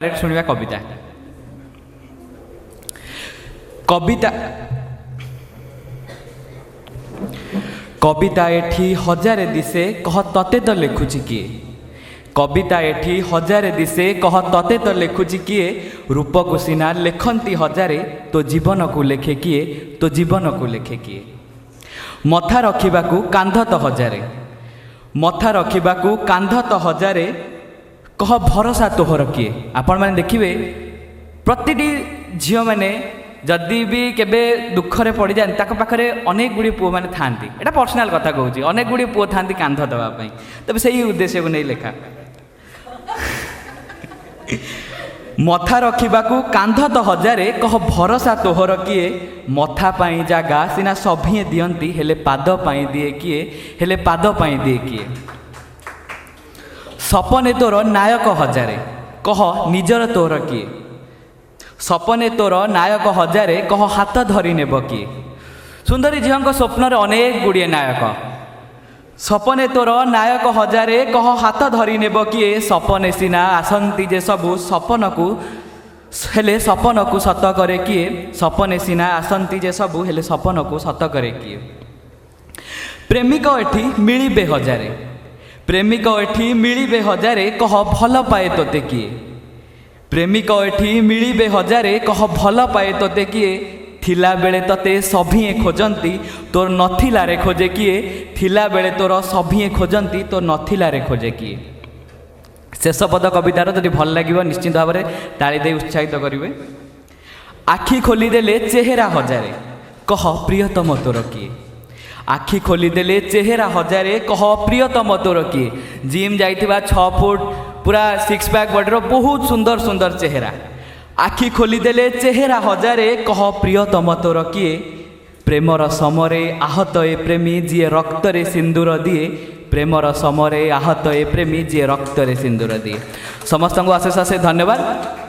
Direct शुणा कविता कविता कविता एठी हजारे दिसे कह तते तो लिखुची किए कविता एठी हजारे दिसे कह तते तो लिखुची किए रूप को सीना लेखंती हजारे तो जीवन को लेखे किए तो जीवन को लेखे किए मथा रखिबाकू कांध तो हजारे मथा रखिबाकू कांध तो हजारे कह भरोसा तोहर किए आपण मैंने देखिए प्रतिटी झील मैंने जदि भी केबे दुखरे पड़ जाए पाखे अनेक गुड़ी पुओ मैंने था यहाँ पर्सनाल कथा कहूँ अनेक गुड़ी पुओ था कांध देवाई तब से उद्देश्य को नहीं लेखा मथा रखिबाकू कांध तो हजारे कह भरोसा तोहर किए मथा पाई जागा सीना सभी दियंती हेले पाद पाई दिए किए हेले पाद पाई दिए किए सपने तोर नायक हजारे कह निजर तोर किए सपने तोर नायक हजारे कह हाथ धरी नेब किए सुंदरी झील स्वप्न अनेक गुड़िए नायक सपने तोर नायक हजारे कह हाथ धरी नेब किए सपने सीना आसंती जे सबू सपन को हेले सपन को सत करे किए सपने सीना आसंती जे सबू हेले सपन को सत करे किए प्रेमिक एठी मिलिबे हजारे प्रेमिक एठी मिलिबे हजारे कह भल पाए तोते किए प्रेमिक एठी मिलिबे हजारे कह भल पाए तोते किए थिला बेले तोते सभी खोजंती तोर नथिला रे खोजे किए थिला बेले तोर सभी खोजंती तोर नथिला रे खोजे किए शेष पद कवितार जदि भल लगे निश्चित भाव में ताली दे उत्साहित करेंगे आखि खोलीदेले चेहरा हजारे कह प्रियतम तोर किए आखि खोलीदेले चेहरा हजारे कह प्रियतम तोर किए जिम जाइथिबा 6 फुट पूरा 6 पैक बॉडीर बहुत सुंदर सुंदर चेहरा आखि खोलीदेले चेहरा हजारे कह प्रियतम तोर किए प्रेमर समरे आहत ए प्रेमी जी रक्तरे सिंदूर दिए प्रेमर समरे आहत ए प्रेमी जी रक्तरे सिंदूर दिए समस्त को अशेष अशेष धन्यवाद।